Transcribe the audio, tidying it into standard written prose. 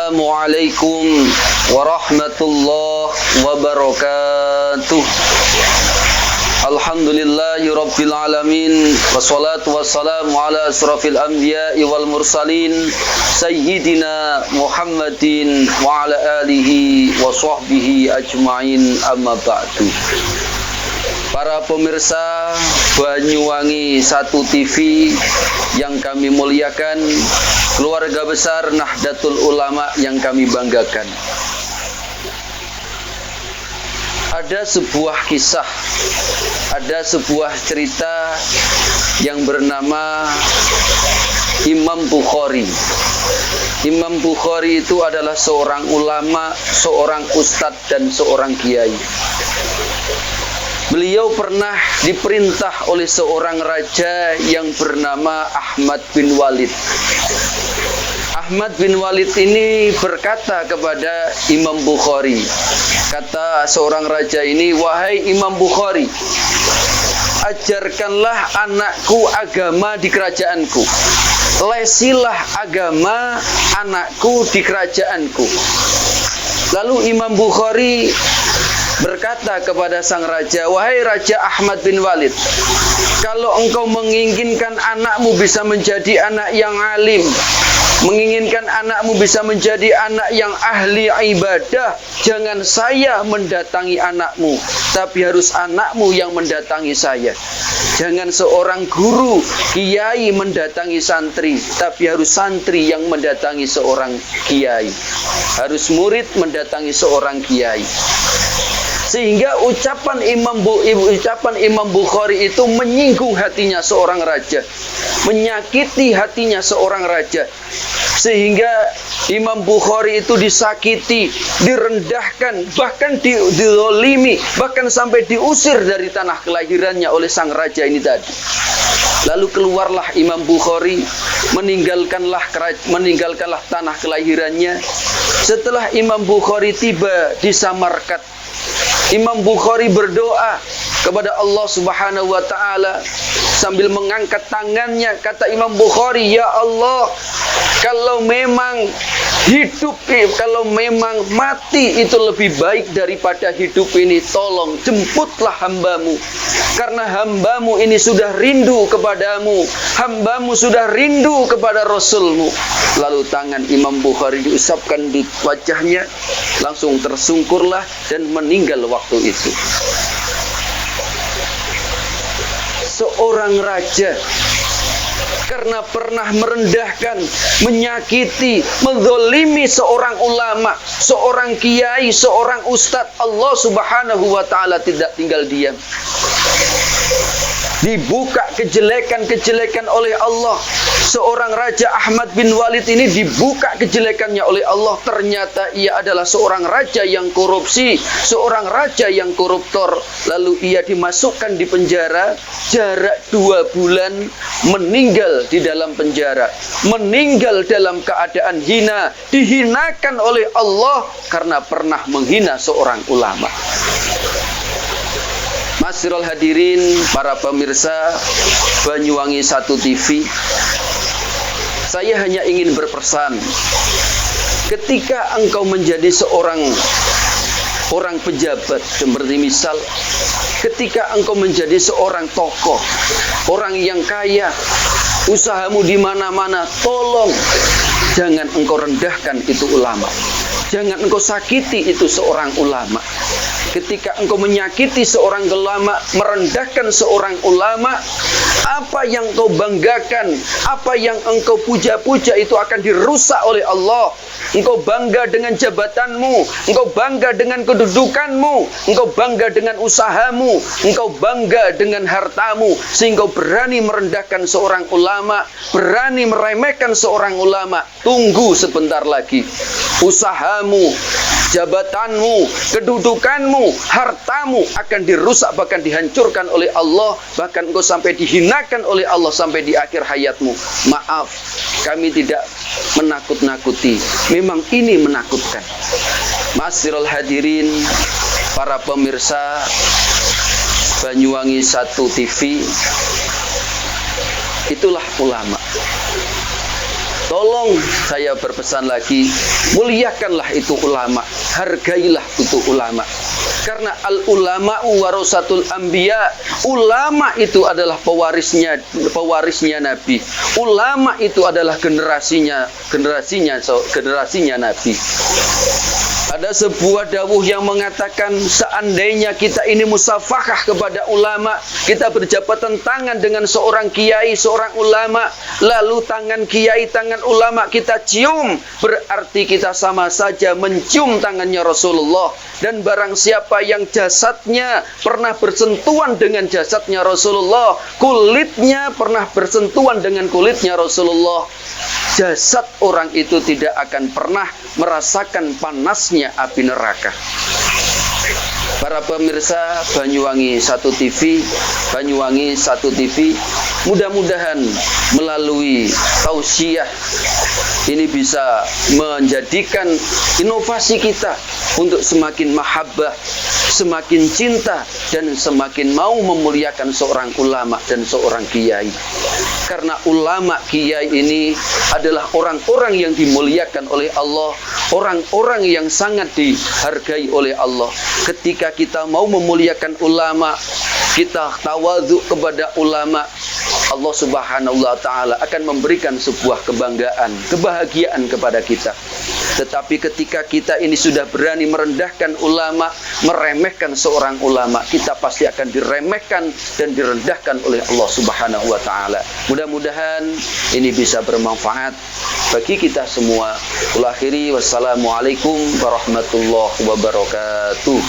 Assalamualaikum warahmatullahi wabarakatuh. Alhamdulillahirabbil alamin, wassalatu wassalamu ala asrafil anbiya'i wal mursalin sayyidina Muhammadin wa ala alihi wa sahbihi ajma'in, amma ba'du. Para pemirsa Banyuwangi 1 TV yang kami muliakan, keluarga besar Nahdlatul Ulama yang kami banggakan. Ada sebuah kisah, ada sebuah cerita yang bernama Imam Bukhari. Imam Bukhari itu adalah seorang ulama, seorang ustadz dan seorang kiai. Beliau pernah diperintah oleh seorang raja yang bernama Ahmad bin Walid. Ahmad bin Walid ini berkata kepada Imam Bukhari, kata seorang raja ini, "Wahai Imam Bukhari, ajarkanlah anakku agama di kerajaanku. Lesilah agama anakku di kerajaanku." Lalu Imam Bukhari berkata kepada sang raja, "Wahai Raja Ahmad bin Walid, kalau engkau menginginkan anakmu bisa menjadi anak yang alim, menginginkan anakmu bisa menjadi anak yang ahli ibadah, jangan saya mendatangi anakmu, tapi harus anakmu yang mendatangi saya. Jangan seorang guru, kiai mendatangi santri, tapi harus santri yang mendatangi seorang kiai. Harus murid mendatangi seorang kiai." Sehingga ucapan Imam Bukhari itu menyinggung hatinya seorang raja, menyakiti hatinya seorang raja. Sehingga Imam Bukhari itu disakiti, direndahkan, bahkan dizalimi, bahkan sampai diusir dari tanah kelahirannya oleh sang raja ini tadi. Lalu keluarlah Imam Bukhari, meninggalkanlah tanah kelahirannya. Setelah Imam Bukhari tiba di Samarkand, Imam Bukhari berdoa kepada Allah Subhanahu wa taala sambil mengangkat tangannya. Kata Imam Bukhari, "Ya Allah, kalau memang mati itu lebih baik daripada hidup ini, tolong jemputlah hambamu. Karena hambamu ini sudah rindu kepadamu, hambamu sudah rindu kepada Rasulmu." Lalu tangan Imam Bukhari diusapkan di wajahnya, langsung tersungkurlah dan meninggal waktu itu. Seorang raja karena pernah merendahkan, menyakiti, menzalimi seorang ulama, seorang kiai, seorang ustadz, Allah Subhanahu wa taala tidak tinggal diam. Dibuka kejelekan-kejelekan oleh Allah. Seorang Raja Ahmad bin Walid ini dibuka kejelekannya oleh Allah. Ternyata ia adalah seorang raja yang korupsi, seorang raja yang koruptor. Lalu ia dimasukkan di penjara, jarak 2 bulan, meninggal di dalam penjara, meninggal dalam keadaan hina, dihinakan oleh Allah karena pernah menghina seorang ulama. Masirul hadirin, para pemirsa Banyuwangi 1 TV, saya hanya ingin berpesan, ketika engkau menjadi seorang pejabat, seperti misal ketika engkau menjadi seorang tokoh, orang yang kaya, usahamu di mana-mana, tolong jangan engkau rendahkan itu ulama. Jangan engkau sakiti itu seorang ulama. Ketika engkau menyakiti seorang ulama, merendahkan seorang ulama, apa yang engkau banggakan, apa yang engkau puja-puja itu akan dirusak oleh Allah. Engkau bangga dengan jabatanmu, engkau bangga dengan kedudukanmu, engkau bangga dengan usahamu, engkau bangga dengan hartamu, sehingga berani merendahkan seorang ulama, berani meremehkan seorang ulama. Tunggu sebentar lagi, usahamu, jabatanmu, kedudukanmu, hartamu akan dirusak, bahkan dihancurkan oleh Allah, bahkan engkau sampai dihinakan oleh Allah sampai di akhir hayatmu. Maaf, kami tidak menakut-nakuti, memang ini menakutkan. Masirul hadirin, para pemirsa Banyuwangi 1 TV, itulah ulama. Tolong saya berpesan lagi, muliakanlah itu ulama, hargailah itu ulama. Karena al-ulama'u warasatul anbiya, ulama itu adalah pewarisnya Nabi. Ulama itu adalah generasinya Nabi. Ada sebuah dawuh yang mengatakan, seandainya kita ini musafahah kepada ulama, kita berjabatan tangan dengan seorang kiai, seorang ulama, lalu tangan kiai, tangan ulama kita cium, berarti kita sama saja mencium tangannya Rasulullah. Dan barang siapa yang jasadnya pernah bersentuhan dengan jasadnya Rasulullah, kulitnya pernah bersentuhan dengan kulitnya Rasulullah, jasad orang itu tidak akan pernah merasakan panasnya api neraka. Para pemirsa Banyuwangi 1 TV, mudah-mudahan melalui tausiah ini bisa menjadikan inovasi kita untuk semakin mahabbah, semakin cinta, dan semakin mau memuliakan seorang ulama dan seorang kiai. Karena ulama kiai ini adalah orang-orang yang dimuliakan oleh Allah, orang-orang yang sangat dihargai oleh Allah. Ketika kita mau memuliakan ulama, kita tawadhu kepada ulama, Allah Subhanahu wa taala akan memberikan sebuah kebanggaan, kebahagiaan kepada kita. Tetapi ketika kita ini sudah berani merendahkan ulama, meremehkan seorang ulama, kita pasti akan diremehkan dan direndahkan oleh Allah Subhanahu wa taala. Mudah-mudahan ini bisa bermanfaat bagi kita semua. Akhiri wassalamualaikum warahmatullahi wabarakatuh.